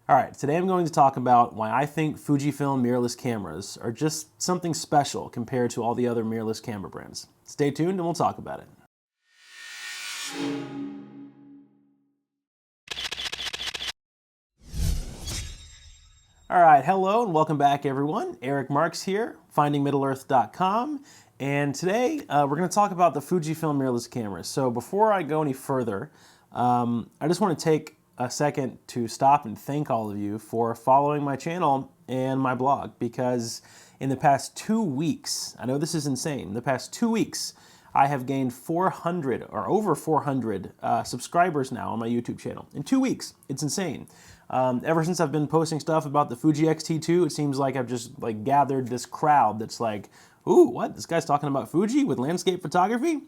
All right, today I'm going to talk about why I think Fujifilm mirrorless cameras are just something special compared to all the other mirrorless camera brands. Stay tuned and we'll talk about it. All right, hello and welcome back everyone. Eric Marks here, findingmiddleearth.com, and today we're going to talk about the Fujifilm mirrorless cameras. So before I go any further, I just want to take a second to stop and thank all of you for following my channel and my blog, because in the past 2 weeks, I know this is insane, in the past 2 weeks, I have gained 400 or over 400 subscribers now on my YouTube channel. In 2 weeks, it's insane. Ever since I've been posting stuff about the Fuji XT2, it seems like I've just gathered this crowd that's like, ooh, what? This guy's talking about Fuji with landscape photography?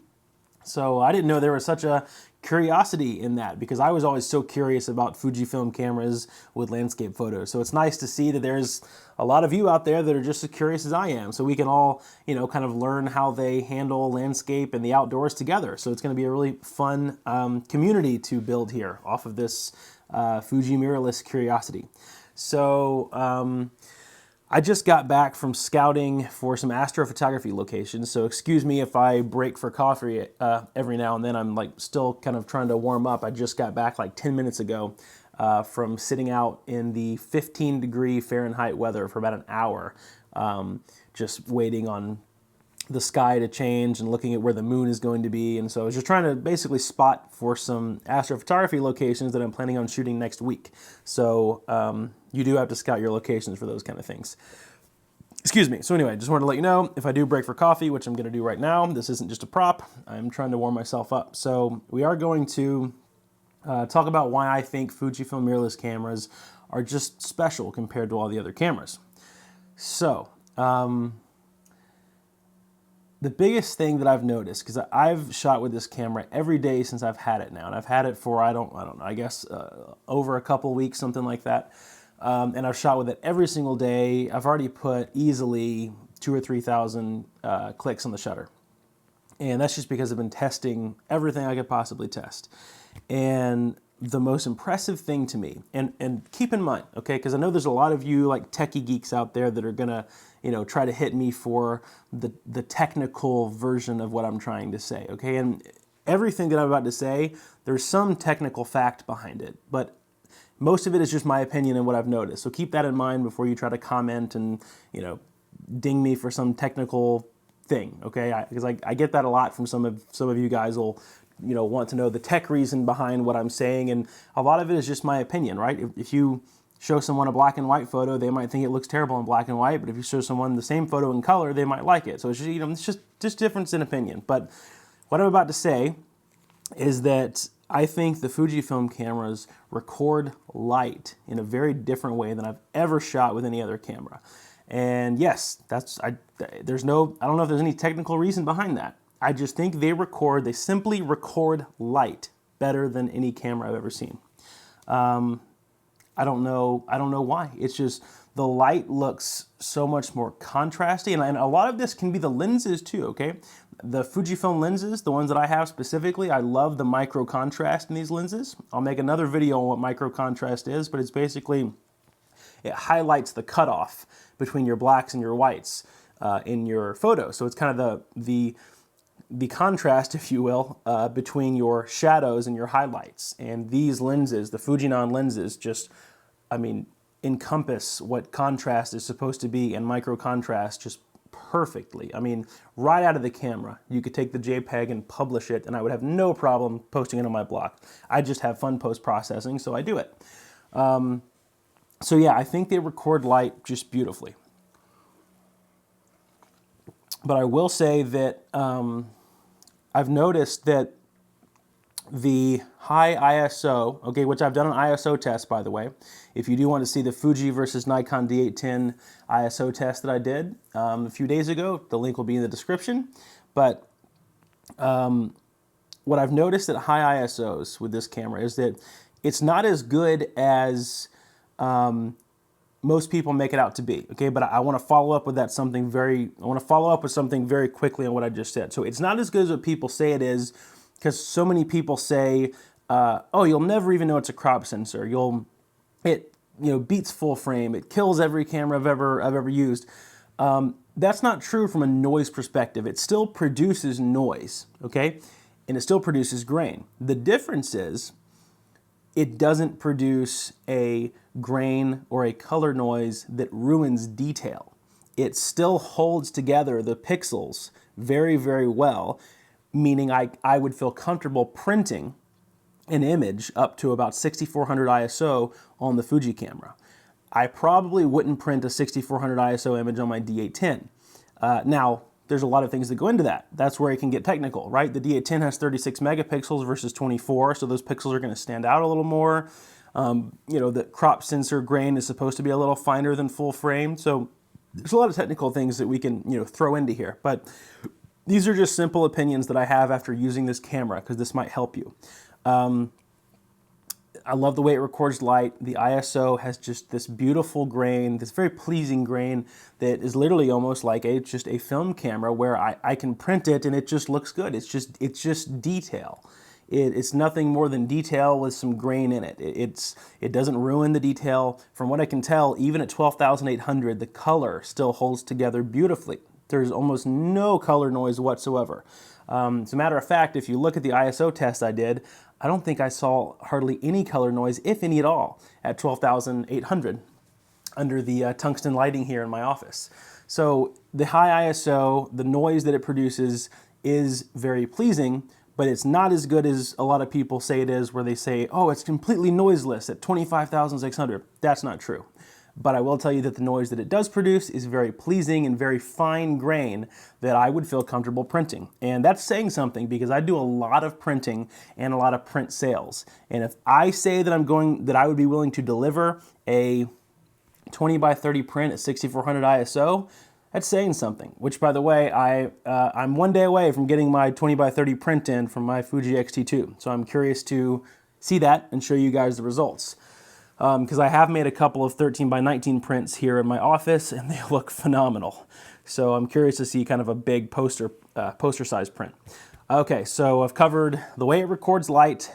So I didn't know there was such a curiosity in that, because I was always so curious about Fujifilm cameras with landscape photos. So it's nice to see that there's a lot of you out there that are just as curious as I am. So we can all, kind of learn how they handle landscape and the outdoors together. So it's going to be a really fun community to build here off of this Fuji mirrorless curiosity. So I just got back from scouting for some astrophotography locations, so excuse me if I break for coffee every now and then. I'm still kind of trying to warm up. I just got back 10 minutes ago from sitting out in the 15-degree Fahrenheit weather for about an hour, just waiting on the sky to change and looking at where the moon is going to be. And so I was just trying to basically spot for some astrophotography locations that I'm planning on shooting next week. So you do have to scout your locations for those kind of things. Excuse me. So anyway, just wanted to let you know, if I do break for coffee, which I'm going to do right now, this isn't just a prop. I'm trying to warm myself up. So we are going to talk about why I think Fujifilm mirrorless cameras are just special compared to all the other cameras. So the biggest thing that I've noticed, because I've shot with this camera every day since I've had it now, and I've had it for, I don't know, I guess over a couple weeks, something like that. And I've shot with it every single day. I've already put easily 2,000 or 3,000 clicks on the shutter. And that's just because I've been testing everything I could possibly test. And the most impressive thing to me, and keep in mind, okay, because I know there's a lot of you techie geeks out there that are gonna, try to hit me for the technical version of what I'm trying to say, okay? And everything that I'm about to say, there's some technical fact behind it, but most of it is just my opinion and what I've noticed. So keep that in mind before you try to comment and, ding me for some technical thing, okay? Because I get that a lot from some of you guys will, want to know the tech reason behind what I'm saying, and a lot of it is just my opinion, right? If you show someone a black and white photo, they might think it looks terrible in black and white, but if you show someone the same photo in color, they might like it. So it's just, it's just difference in opinion. But what I'm about to say is that I think the Fujifilm cameras record light in a very different way than I've ever shot with any other camera. And yes, I don't know if there's any technical reason behind that. I just think they simply record light better than any camera I've ever seen. I don't know why. It's just the light looks so much more contrasty, and a lot of this can be the lenses too, okay? The Fujifilm lenses, the ones that I have specifically, I love the micro contrast in these lenses. I'll make another video on what micro contrast is, but it's basically, it highlights the cutoff between your blacks and your whites in your photo. So it's kind of the contrast, if you will, between your shadows and your highlights. And these lenses, the Fujinon lenses, just, encompass what contrast is supposed to be and micro contrast just perfectly. Right out of the camera, you could take the JPEG and publish it, and I would have no problem posting it on my blog. I just have fun post-processing, so I do it. So yeah, I think they record light just beautifully. But I will say that I've noticed that the high ISO, okay, which I've done an ISO test, by the way. If you do want to see the Fuji versus Nikon D810 ISO test that I did a few days ago, the link will be in the description. But what I've noticed at high ISOs with this camera is that it's not as good as most people make it out to be, okay? But I want to follow up with something very quickly on what I just said. So it's not as good as what people say it is, because so many people say, oh, you'll never even know it's a crop sensor. beats full frame. It kills every camera I've ever used. That's not true from a noise perspective. It still produces noise, okay? And it still produces grain. The difference is it doesn't produce a grain or a color noise that ruins detail. It still holds together the pixels very, very well, meaning I would feel comfortable printing an image up to about 6400 ISO on the Fuji camera. I probably wouldn't print a 6400 ISO image on my D810. Now, there's a lot of things that go into that. That's where it can get technical, right? The D810 has 36 megapixels versus 24, so those pixels are going to stand out a little more. The crop sensor grain is supposed to be a little finer than full frame, so there's a lot of technical things that we can throw into here. But these are just simple opinions that I have after using this camera, because this might help you. I love the way it records light. The ISO has just this beautiful grain, this very pleasing grain that is literally almost like just a film camera where I can print it and it just looks good. It's just detail. It's nothing more than detail with some grain in it. It doesn't ruin the detail. From what I can tell, even at 12,800, the color still holds together beautifully. There's almost no color noise whatsoever. As a matter of fact, if you look at the ISO test I did, I don't think I saw hardly any color noise, if any at all, at 12,800 under the tungsten lighting here in my office. So the high ISO, the noise that it produces is very pleasing, but it's not as good as a lot of people say it is, where they say, oh, it's completely noiseless at 25,600. That's not true. But I will tell you that the noise that it does produce is very pleasing and very fine grain that I would feel comfortable printing. And that's saying something, because I do a lot of printing and a lot of print sales. And if I say that I would be willing to deliver a 20 by 30 print at 6400 ISO, that's saying something. Which, by the way, I'm one day away from getting my 20 by 30 print in from my Fuji XT2. So I'm curious to see that and show you guys the results. Because I have made a couple of 13 by 19 prints here in my office, and they look phenomenal. So I'm curious to see kind of a big poster size print. Okay, so I've covered the way it records light,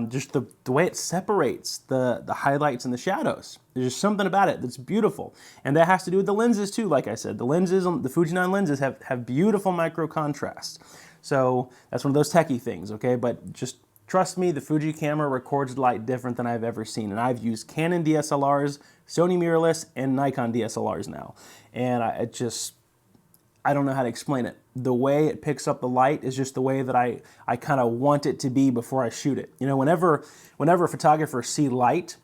just the way it separates the highlights and the shadows. There's just something about it that's beautiful. And that has to do with the lenses too, like I said. The lenses, the Fuji 9 lenses have beautiful micro contrast. So that's one of those techie things, okay? But just trust me, the Fuji camera records light different than I've ever seen. And I've used Canon DSLRs, Sony Mirrorless, and Nikon DSLRs now. And I don't know how to explain it. The way it picks up the light is just the way that I kind of want it to be before I shoot it. Whenever photographers see light,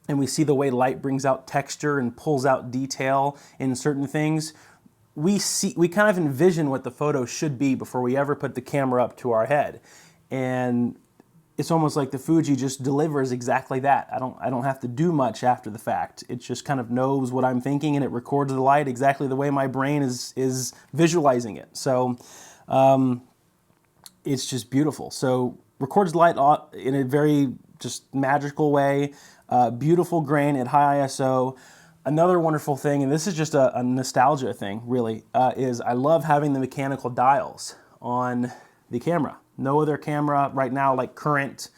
and we see the way light brings out texture and pulls out detail in certain things, we kind of envision what the photo should be before we ever put the camera up to our head. And it's almost like the Fuji just delivers exactly that. I don't have to do much after the fact. It just kind of knows what I'm thinking, and it records the light exactly the way my brain is visualizing it. So it's just beautiful. So records light in a very just magical way. Beautiful grain at high ISO. Another wonderful thing, and this is just a nostalgia thing really, is I love having the mechanical dials on the camera. No other camera right now, like current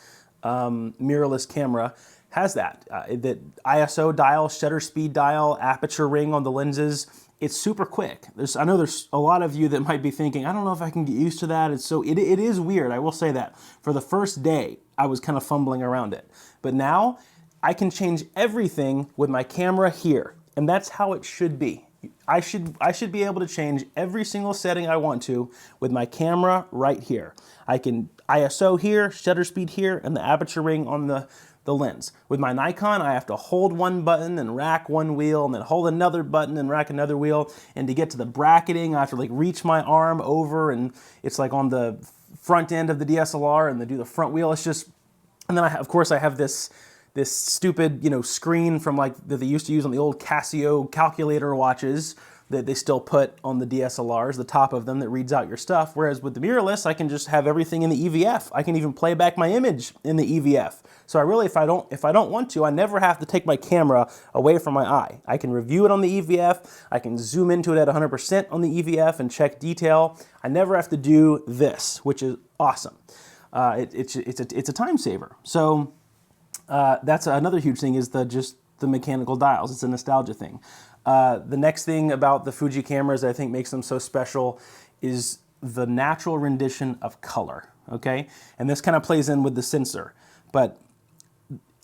mirrorless camera, has that. The ISO dial, shutter speed dial, aperture ring on the lenses, it's super quick. I know there's a lot of you that might be thinking, I don't know if I can get used to that. It is weird, I will say that. For the first day, I was kind of fumbling around it. But now, I can change everything with my camera here, and that's how it should be. I should be able to change every single setting I want to with my camera right here. I can ISO here, shutter speed here, and the aperture ring on the lens. With my Nikon, I have to hold one button and rack one wheel, and then hold another button and rack another wheel. And to get to the bracketing, I have to reach my arm over, and it's like on the front end of the DSLR, and then do the front wheel. It's just, and then of course I have this stupid, screen from that they used to use on the old Casio calculator watches that they still put on the DSLRs, the top of them, that reads out your stuff. Whereas with the mirrorless, I can just have everything in the EVF. I can even play back my image in the EVF. So I really, if I don't want to, I never have to take my camera away from my eye. I can review it on the EVF. I can zoom into it at 100% on the EVF and check detail. I never have to do this, which is awesome. It's a time saver. So that's another huge thing, is just the mechanical dials. It's a nostalgia thing. The next thing about the Fuji cameras that I think makes them so special is the natural rendition of color, okay? And this kind of plays in with the sensor. But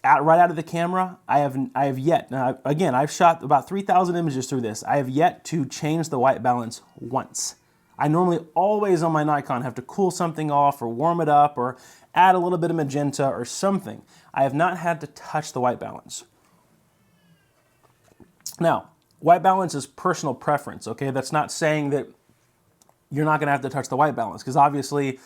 right out of the camera, I have yet, now again, I've shot about 3,000 images through this. I have yet to change the white balance once. I normally always on my Nikon have to cool something off or warm it up or add a little bit of magenta or something. I have not had to touch the white balance. Now, white balance is personal preference, okay? That's not saying that you're not gonna have to touch the white balance, because obviously,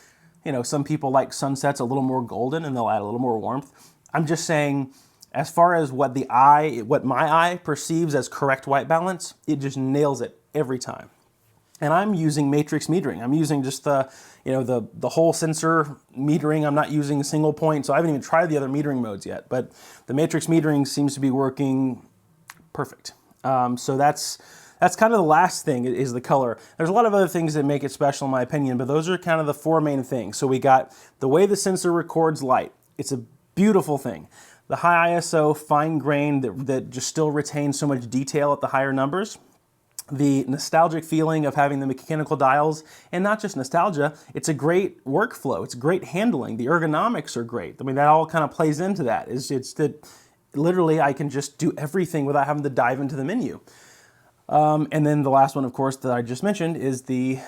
you know, some people like sunsets a little more golden and they'll add a little more warmth. I'm just saying, as far as what my eye perceives as correct white balance, it just nails it every time. And I'm using matrix metering. I'm using just the whole sensor metering. I'm not using single point, so I haven't even tried the other metering modes yet, but the matrix metering seems to be working perfect. So that's kind of the last thing is the color. There's a lot of other things that make it special in my opinion, but those are kind of the four main things. So we got the way the sensor records light. It's a beautiful thing. The high ISO, fine grain that just still retains so much detail at the higher numbers. The nostalgic feeling of having the mechanical dials, and not just nostalgia, it's a great workflow. It's great handling. The ergonomics are great. I mean, that all kind of plays into that. It's that literally I can just do everything without having to dive into the menu. And then the last one, of course, that I just mentioned is the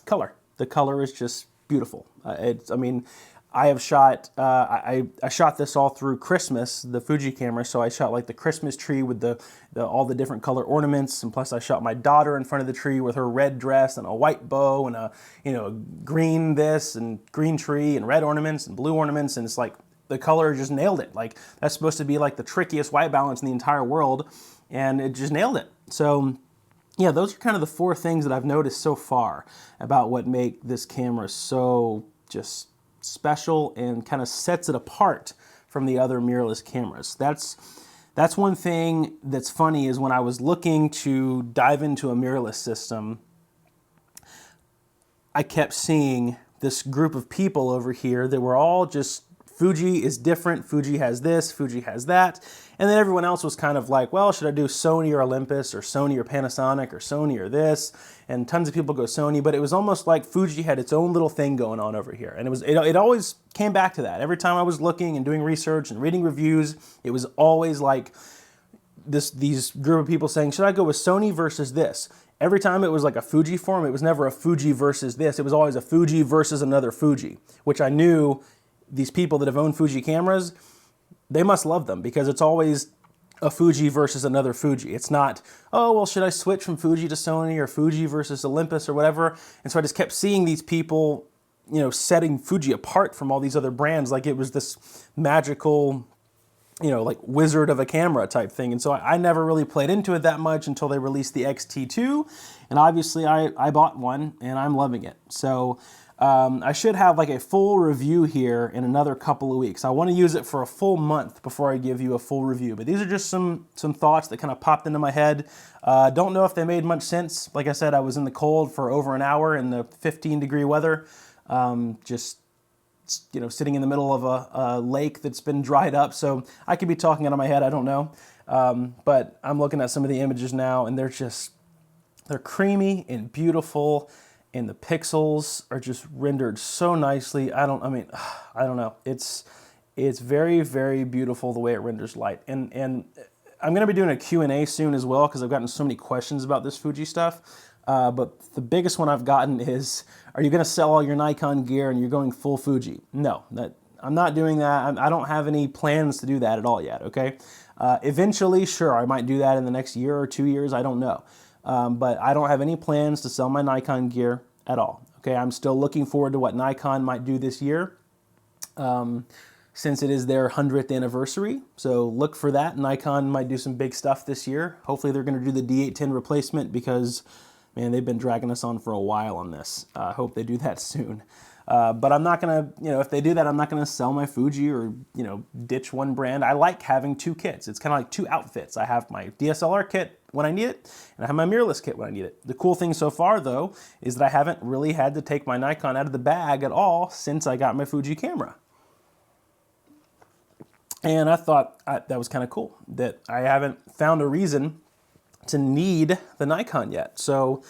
color. The color is just beautiful. I have shot, I shot this all through Christmas, the Fuji camera, so I shot like the Christmas tree with all the different color ornaments, and plus I shot my daughter in front of the tree with her red dress and a white bow and a green this and green tree and red ornaments and blue ornaments, and it's like the color just nailed it. Like that's supposed to be like the trickiest white balance in the entire world, and it just nailed it. So yeah, those are kind of the four things that I've noticed so far about what make this camera so just special and kind of sets it apart from the other mirrorless cameras. That's one thing that's funny is when I was looking to dive into a mirrorless system, I kept seeing this group of people over here that were all just, Fuji is different, Fuji has this, Fuji has that, and then everyone else was kind of like, well, should I do Sony or Olympus or Sony or Panasonic or Sony or this? And tons of people go Sony, but it was almost like Fuji had its own little thing going on over here. And it always came back to that. Every time I was looking and doing research and reading reviews, it was always like these group of people saying, should I go with Sony versus this? Every time it was like a Fuji form, it was never a Fuji versus this. It was always a Fuji versus another Fuji, which I knew these people that have owned Fuji cameras, they must love them because it's always a Fuji versus another Fuji. It's not, oh, well, should I switch from Fuji to Sony or Fuji versus Olympus or whatever? And so I just kept seeing these people, setting Fuji apart from all these other brands like it was this magical, like wizard of a camera type thing. And so I never really played into it that much until they released the XT2. And obviously I bought one and I'm loving it. So I should have like a full review here in another couple of weeks. I want to use it for a full month before I give you a full review. But these are just some thoughts that kind of popped into my head. Don't know if they made much sense. Like I said, I was in the cold for over an hour in the 15-degree weather. Sitting in the middle of a lake that's been dried up. So I could be talking out of my head, I don't know. But I'm looking at some of the images now and they're creamy and beautiful. And the pixels are just rendered so nicely. I don't know. It's very, very beautiful the way it renders light. And I'm gonna be doing a Q&A soon as well because I've gotten so many questions about this Fuji stuff. But the biggest one I've gotten is, are you gonna sell all your Nikon gear and you're going full Fuji? No, I'm not doing that. I don't have any plans to do that at all yet, okay? Eventually, sure, I might do that in the next year or 2 years, I don't know. But I don't have any plans to sell my Nikon gear at all. Okay, I'm still looking forward to what Nikon might do this year since it is their 100th anniversary. So look for that. Nikon might do some big stuff this year. Hopefully they're going to do the D810 replacement because, man, they've been dragging us on for a while on this. I hope they do that soon. But I'm not going to, if they do that, I'm not going to sell my Fuji or, ditch one brand. I like having two kits. It's kind of like two outfits. I have my DSLR kit when I need it, and I have my mirrorless kit when I need it. The cool thing so far, though, is that I haven't really had to take my Nikon out of the bag at all since I got my Fuji camera. And I thought that was kind of cool, that I haven't found a reason to need the Nikon yet. So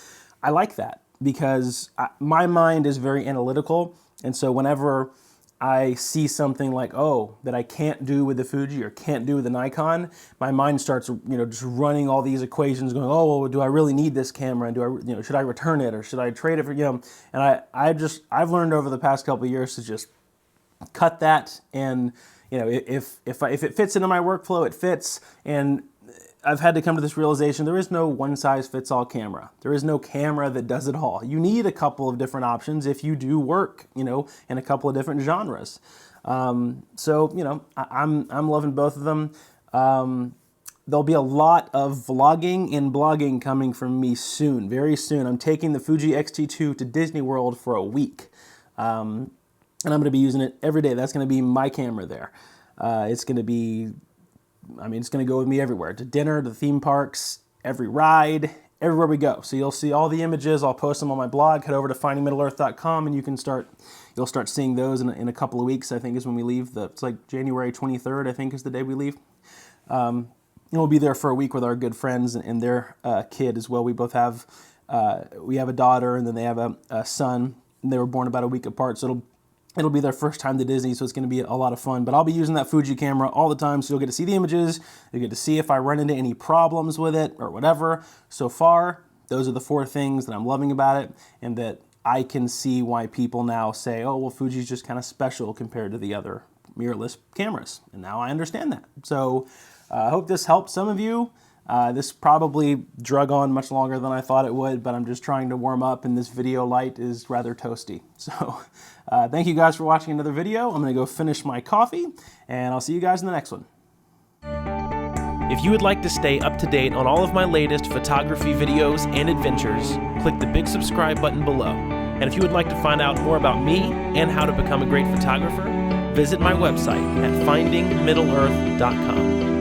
I like that, because my mind is very analytical. And so whenever I see something like, oh, that I can't do with the Fuji or can't do with the Nikon, my mind starts, just running all these equations, going, oh, well, do I really need this camera? And do I, should I return it, or should I trade it for, And I've learned over the past couple of years to just cut that, and if it fits into my workflow, it fits. And I've had to come to this realization: there is no one-size-fits-all camera. There is no camera that does it all. You need a couple of different options if you do work, in a couple of different genres. So, I'm loving both of them. There'll be a lot of vlogging and blogging coming from me soon, very soon. I'm taking the Fuji X-T2 to Disney World for a week. And I'm going to be using it every day. That's going to be my camera there. It's going to go with me everywhere, to dinner, to the theme parks, every ride, everywhere we go. So you'll see all the images. I'll post them on my blog. Head over to findingmiddleearth.com, and you'll start seeing those in a couple of weeks, I think, is when we leave. It's like January 23rd, I think, is the day we leave. We'll be there for a week with our good friends and their kid as well. We both have, we have a daughter, and then they have a son. And they were born about a week apart, so it'll be their first time to Disney, so it's going to be a lot of fun. But I'll be using that Fuji camera all the time, so you'll get to see the images. You'll get to see if I run into any problems with it or whatever. So far, those are the 4 things that I'm loving about it, and that I can see why people now say, oh, well, Fuji's just kind of special compared to the other mirrorless cameras. And now I understand that. So I hope this helps some of you. This probably drug on much longer than I thought it would, but I'm just trying to warm up, and this video light is rather toasty. So thank you guys for watching another video. I'm going to go finish my coffee, and I'll see you guys in the next one. If you would like to stay up to date on all of my latest photography videos and adventures, click the big subscribe button below. And if you would like to find out more about me and how to become a great photographer, visit my website at findingmiddleearth.com.